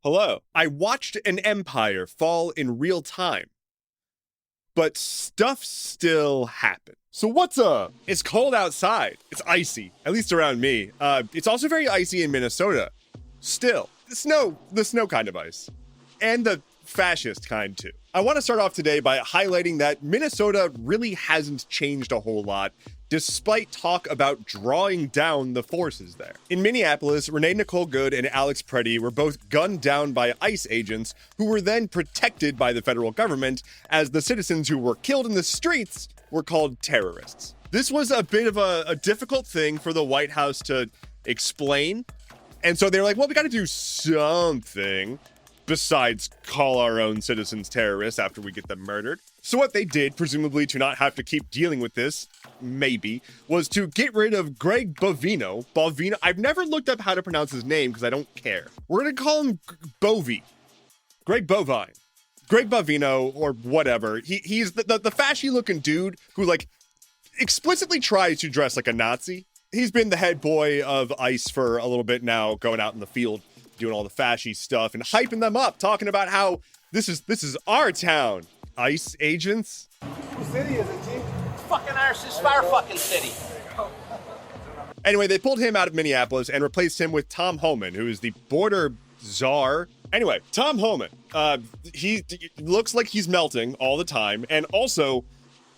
Hello. I watched an empire fall in real time, but stuff still happened. So what's up? It's cold outside. It's icy, at least around me. It's also very icy in Minnesota. Still, the snow kind of ice. And the fascist kind too. I want to start off today by highlighting that Minnesota really hasn't changed a whole lot, despite talk about drawing down the forces there. In Minneapolis, Renee Nicole Good and Alex Preddy were both gunned down by ICE agents who were then protected by the federal government, as the citizens who were killed in the streets were called terrorists. This was a bit of a difficult thing for the White House to explain. And so they were like, well, we got to do something besides call our own citizens terrorists after we get them murdered. So what they did, presumably to not have to keep dealing with this, maybe, was to get rid of Greg Bovino. I've never looked up how to pronounce his name because I don't care. We're going to call him Bovie. Greg Bovine. Greg Bovino or whatever. He's the fashy looking dude who like explicitly tries to dress like a Nazi. He's been the head boy of ICE for a little bit now, going out in the field, doing all the fashy stuff and hyping them up, talking about how this is our town. ICE agents. Whose city is it, G? Fucking ours is our fucking city. Anyway, they pulled him out of Minneapolis and replaced him with Tom Homan, who is the border czar. Anyway, Tom Homan, he looks like he's melting all the time, and also,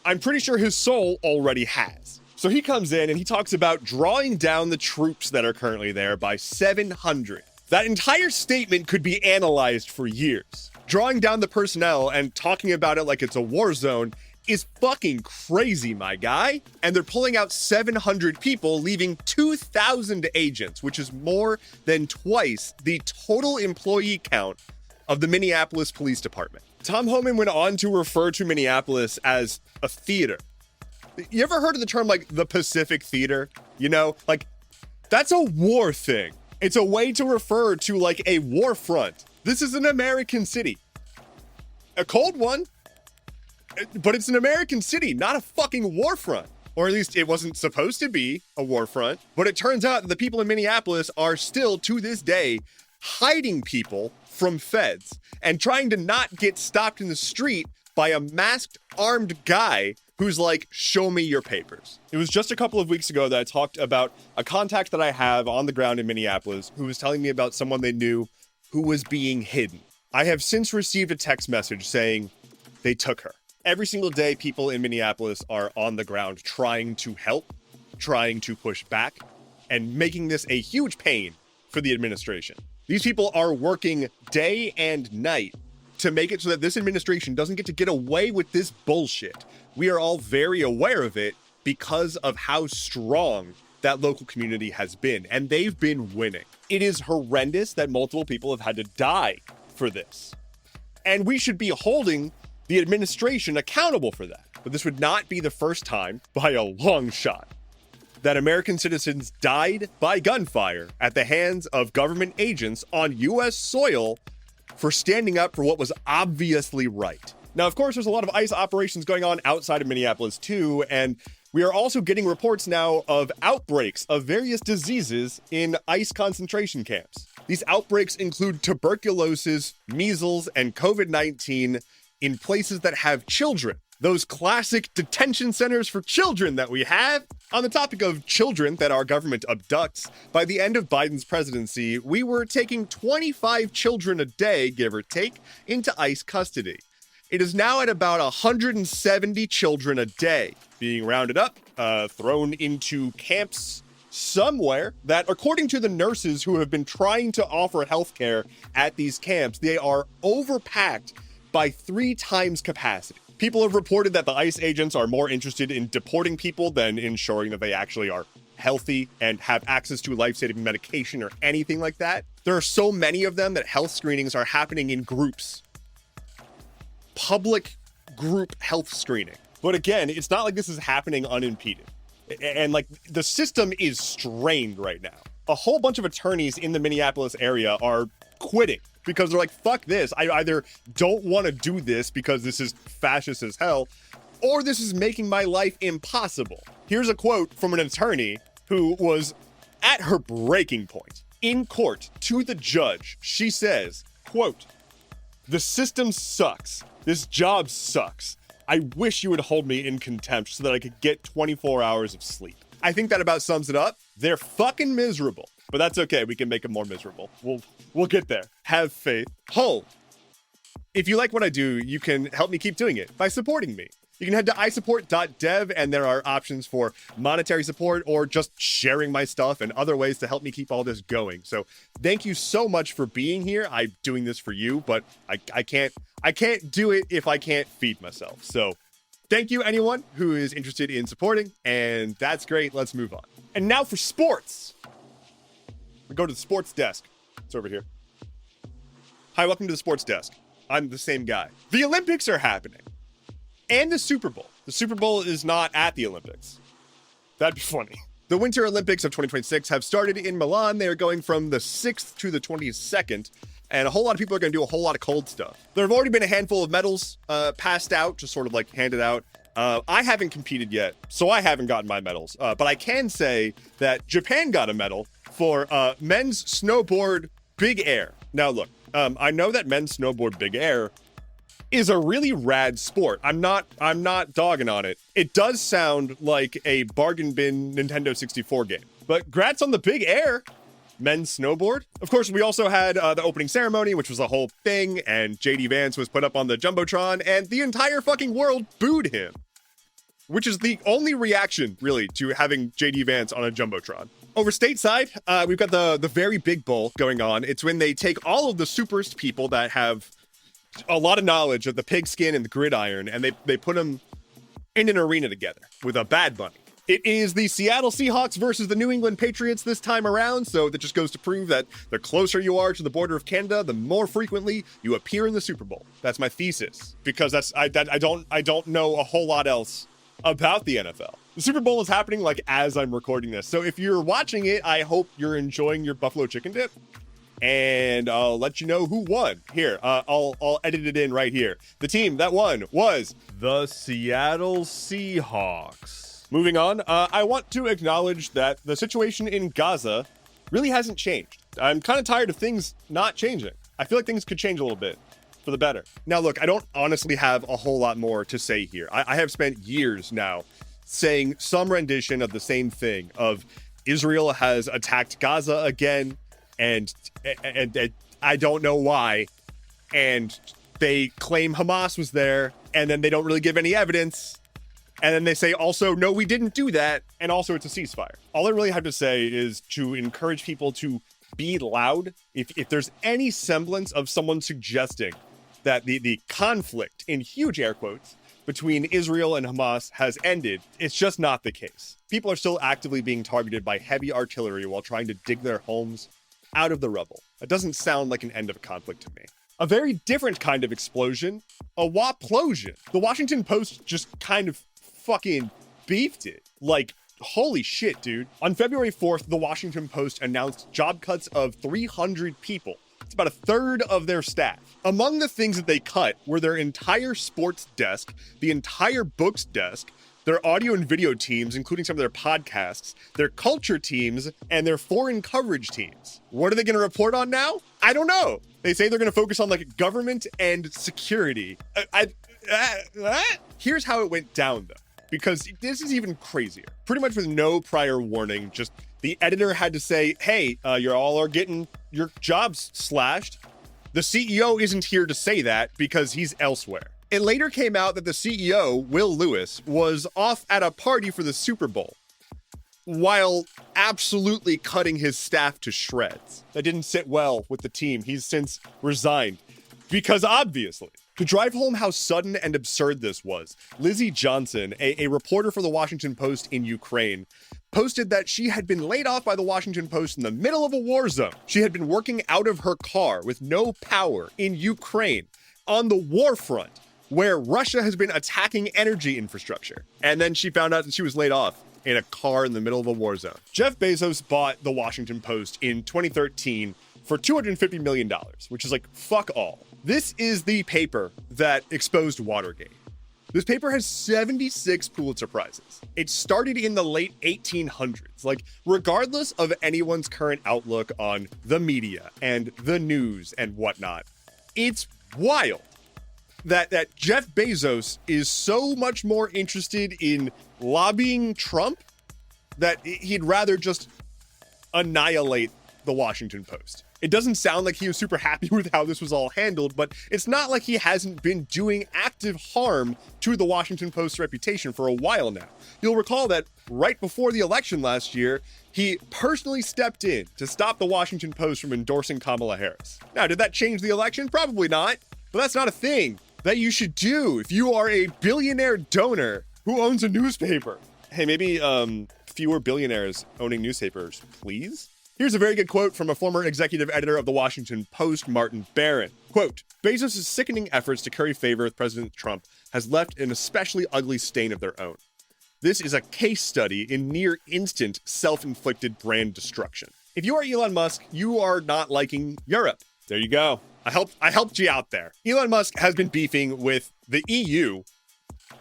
I'm pretty sure his soul already has. So he comes in and he talks about drawing down the troops that are currently there by 700. That entire statement could be analyzed for years. Drawing down the personnel and talking about it like it's a war zone is fucking crazy, my guy. And they're pulling out 700 people, leaving 2,000 agents, which is more than twice the total employee count of the Minneapolis Police Department. Tom Homan went on to refer to Minneapolis as a theater. You ever heard of the term like the Pacific Theater? You know, like that's a war thing. It's a way to refer to like a war front. This is an American city. A cold one, but it's an American city, not a fucking war front. Or at least it wasn't supposed to be a war front. But it turns out that the people in Minneapolis are still, to this day, hiding people from feds and trying to not get stopped in the street by a masked, armed guy who's like, show me your papers. It was just a couple of weeks ago that I talked about a contact that I have on the ground in Minneapolis who was telling me about someone they knew who was being hidden. I have since received a text message saying they took her. Every single day, people in Minneapolis are on the ground trying to help, trying to push back, and making this a huge pain for the administration. These people are working day and night to make it so that this administration doesn't get away with this bullshit. We are all very aware of it because of how strong that local community has been, and they've been winning. It is horrendous that multiple people have had to die for this. And we should be holding the administration accountable for that. But this would not be the first time, by a long shot, that American citizens died by gunfire at the hands of government agents on U.S. soil for standing up for what was obviously right. Now, of course, there's a lot of ICE operations going on outside of Minneapolis too, and we are also getting reports now of outbreaks of various diseases in ICE concentration camps. These outbreaks include tuberculosis, measles, and COVID-19 in places that have children. Those classic detention centers for children that we have. On the topic of children that our government abducts, by the end of Biden's presidency, we were taking 25 children a day, give or take, into ICE custody. It is now at about 170 children a day being rounded up, thrown into camps somewhere that, according to the nurses who have been trying to offer healthcare at these camps, they are overpacked by 3 times capacity. People have reported that the ICE agents are more interested in deporting people than ensuring that they actually are healthy and have access to life-saving medication or anything like that. There are so many of them that health screenings are happening in groups. Public group health screening. But again, it's not like this is happening unimpeded. And like the system is strained right now. A whole bunch of attorneys in the Minneapolis area are quitting because they're like, fuck this. I either don't want to do this because this is fascist as hell, or this is making my life impossible. Here's a quote from an attorney who was at her breaking point. In court, to the judge, she says, quote, "The system sucks. This job sucks. I wish you would hold me in contempt so that I could get 24 hours of sleep." I think that about sums it up. They're fucking miserable, but that's okay. We can make them more miserable. We'll get there. Have faith. Hold. If you like what I do, you can help me keep doing it by supporting me. You can head to isupport.dev, and there are options for monetary support or just sharing my stuff and other ways to help me keep all this going. So thank you so much for being here. I'm doing this for you, but I can't do it if I can't feed myself. So thank you, anyone who is interested in supporting, and that's great. Let's move on. And now for sports. We go to the sports desk. It's over here. Hi, welcome to the sports desk. I'm the same guy. The Olympics are happening. And the Super Bowl. The Super Bowl is not at the Olympics. That'd be funny. The Winter Olympics of 2026 have started in Milan. They are going from the 6th to the 22nd. And a whole lot of people are going to do a whole lot of cold stuff. There have already been a handful of medals passed out, just sort of like handed out. I haven't competed yet, so I haven't gotten my medals. But I can say that Japan got a medal for men's snowboard big air. Now, look, I know that men's snowboard big air is a really rad sport. I'm not dogging on it. It does sound like a bargain bin Nintendo 64 game. But grats on the big air, men's snowboard. Of course, we also had the opening ceremony, which was a whole thing, and JD Vance was put up on the Jumbotron, and the entire fucking world booed him. Which is the only reaction, really, to having JD Vance on a Jumbotron. Over stateside, we've got the very big bowl going on. It's when they take all of the superest people that have a lot of knowledge of the pigskin and the gridiron, and they put them in an arena together with a Bad Bunny. It is the Seattle Seahawks versus the New England Patriots this time around, so that just goes to prove that the closer you are to the border of Canada, the more frequently you appear in the Super Bowl. That's my thesis, because I don't know a whole lot else about the NFL. The Super Bowl is happening like as I'm recording this, so if you're watching it, I hope you're enjoying your buffalo chicken dip. And I'll let you know who won. Here, I'll edit it in right here. The team that won was the Seattle Seahawks. Moving on, I want to acknowledge that the situation in Gaza really hasn't changed. I'm kind of tired of things not changing. I feel like things could change a little bit for the better. Now, look, I don't honestly have a whole lot more to say here. I have spent years now saying some rendition of the same thing of Israel has attacked Gaza again, and I don't know why, and they claim Hamas was there, and then they don't really give any evidence, and then they say also, no, we didn't do that, and also it's a ceasefire. All I really have to say is to encourage people to be loud. If there's any semblance of someone suggesting that the conflict, in huge air quotes, between Israel and Hamas has ended, it's just not the case. People are still actively being targeted by heavy artillery while trying to dig their homes out of the rubble. That doesn't sound like an end of a conflict to me. A very different kind of explosion, a WAPlosion. The Washington Post just kind of fucking beefed it. Like, holy shit, dude. On February 4th, the Washington Post announced job cuts of 300 people. It's about a third of their staff. Among the things that they cut were their entire sports desk, the entire books desk, their audio and video teams, including some of their podcasts, their culture teams, and their foreign coverage teams. What are they going to report on now? I don't know. They say they're going to focus on like government and security. Here's how it went down, though, because this is even crazier. Pretty much with no prior warning, just the editor had to say, hey, you all are getting your jobs slashed. The CEO isn't here to say that because he's elsewhere. It later came out that the CEO, Will Lewis, was off at a party for the Super Bowl while absolutely cutting his staff to shreds. That didn't sit well with the team. He's since resigned because obviously, to drive home how sudden and absurd this was, Lizzie Johnson, a reporter for the Washington Post in Ukraine, posted that she had been laid off by the Washington Post in the middle of a war zone. She had been working out of her car with no power in Ukraine on the war front, where Russia has been attacking energy infrastructure. And then she found out that she was laid off in a car in the middle of a war zone. Jeff Bezos bought the Washington Post in 2013 for $250 million, which is like, fuck all. This is the paper that exposed Watergate. This paper has 76 Pulitzer Prizes. It started in the late 1800s. Like, regardless of anyone's current outlook on the media and the news and whatnot, It's wild that Jeff Bezos is so much more interested in lobbying Trump that he'd rather just annihilate the Washington Post. It doesn't sound like he was super happy with how this was all handled, but it's not like he hasn't been doing active harm to the Washington Post's reputation for a while now. You'll recall that right before the election last year, he personally stepped in to stop the Washington Post from endorsing Kamala Harris. Now, did that change the election? Probably not, but that's not a thing that you should do if you are a billionaire donor who owns a newspaper. Hey, maybe fewer billionaires owning newspapers, please? Here's a very good quote from a former executive editor of the Washington Post, Martin Barron. Quote, Bezos' sickening efforts to curry favor with President Trump has left an especially ugly stain of their own. This is a case study in near instant self-inflicted brand destruction. If you are Elon Musk, you are not liking Europe. There you go. I helped you out there. Elon Musk has been beefing with the EU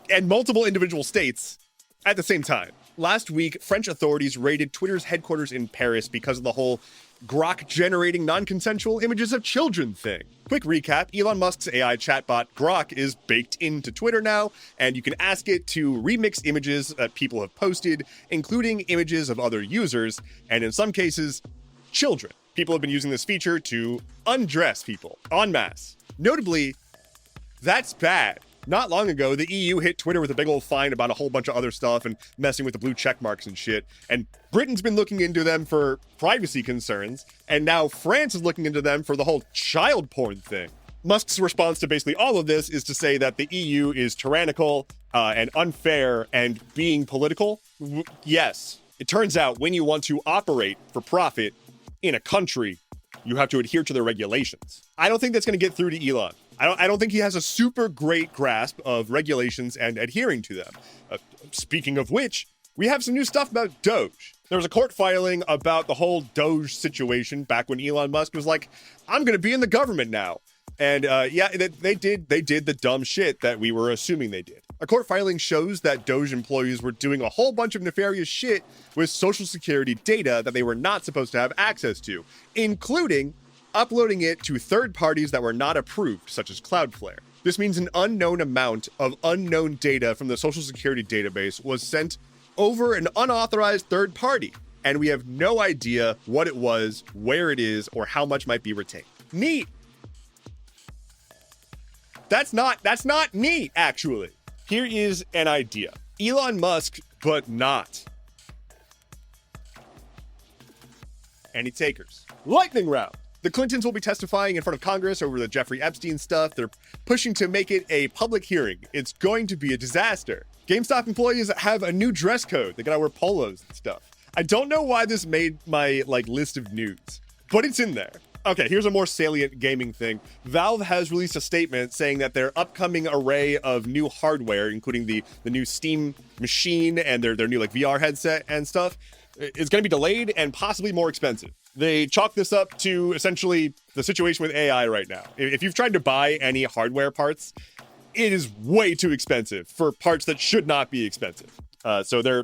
and multiple individual states at the same time. Last week, French authorities raided Twitter's headquarters in Paris because of the whole Grok generating non-consensual images of children thing. Quick recap, Elon Musk's AI chatbot Grok is baked into Twitter now, and you can ask it to remix images that people have posted, including images of other users, and in some cases, children. People have been using this feature to undress people en masse. Notably, that's bad. Not long ago, the EU hit Twitter with a big old fine about a whole bunch of other stuff and messing with the blue check marks and shit. And Britain's been looking into them for privacy concerns. And now France is looking into them for the whole child porn thing. Musk's response to basically all of this is to say that the EU is tyrannical and unfair and being political. Yes, it turns out when you want to operate for profit in a country, you have to adhere to their regulations. I don't think that's going to get through to Elon. I don't think he has a super great grasp of regulations and adhering to them. Speaking of which, we have some new stuff about Doge. There was a court filing about the whole Doge situation back when Elon Musk was like, I'm going to be in the government now. And yeah, they did the dumb shit that we were assuming they did. A court filing shows that Doge employees were doing a whole bunch of nefarious shit with Social Security data that they were not supposed to have access to, including uploading it to third parties that were not approved, such as Cloudflare. This means an unknown amount of unknown data from the Social Security database was sent over an unauthorized third party, and we have no idea what it was, where it is, or how much might be retained. Neat. That's not neat, actually. Here is an idea. Elon Musk, but not. Any takers? Lightning round. The Clintons will be testifying in front of Congress over the Jeffrey Epstein stuff. They're pushing to make it a public hearing. It's going to be a disaster. GameStop employees have a new dress code. They gotta wear polos and stuff. I don't know why this made my list of news, but it's in there. Okay, here's a more salient gaming thing. Valve has released a statement saying that their upcoming array of new hardware, including the new Steam machine and their new VR headset and stuff, is going to be delayed and possibly more expensive. They chalk this up to essentially the situation with AI right now. If you've tried to buy any hardware parts, it is way too expensive for parts that should not be expensive. So they're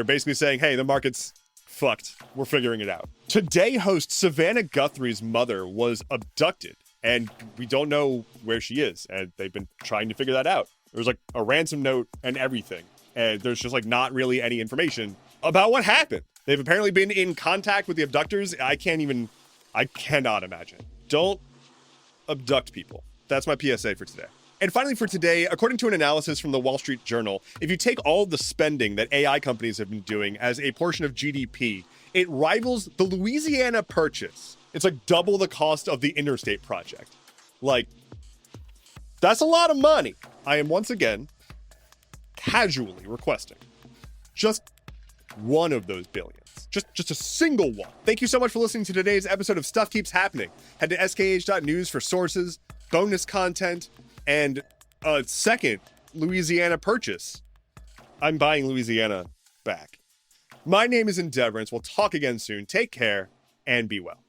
basically saying, hey, the market's fucked. We're figuring it out. Today host Savannah Guthrie's mother was abducted, and we don't know where she is, and they've been trying to figure that out. There was a ransom note and everything, and there's just not really any information about what happened. They've apparently been in contact with the abductors. I cannot imagine. Don't abduct people. That's my PSA for today. And finally for today, according to an analysis from the Wall Street Journal, if you take all of the spending that AI companies have been doing as a portion of GDP, it rivals the Louisiana Purchase. It's double the cost of the Interstate Project. That's a lot of money. I am once again casually requesting just one of those billions. Just a single one. Thank you so much for listening to today's episode of Stuff Keeps Happening. Head to skh.news for sources, bonus content, and a second Louisiana Purchase. I'm buying Louisiana back. My name is Endeavorance. We'll talk again soon. Take care and be well.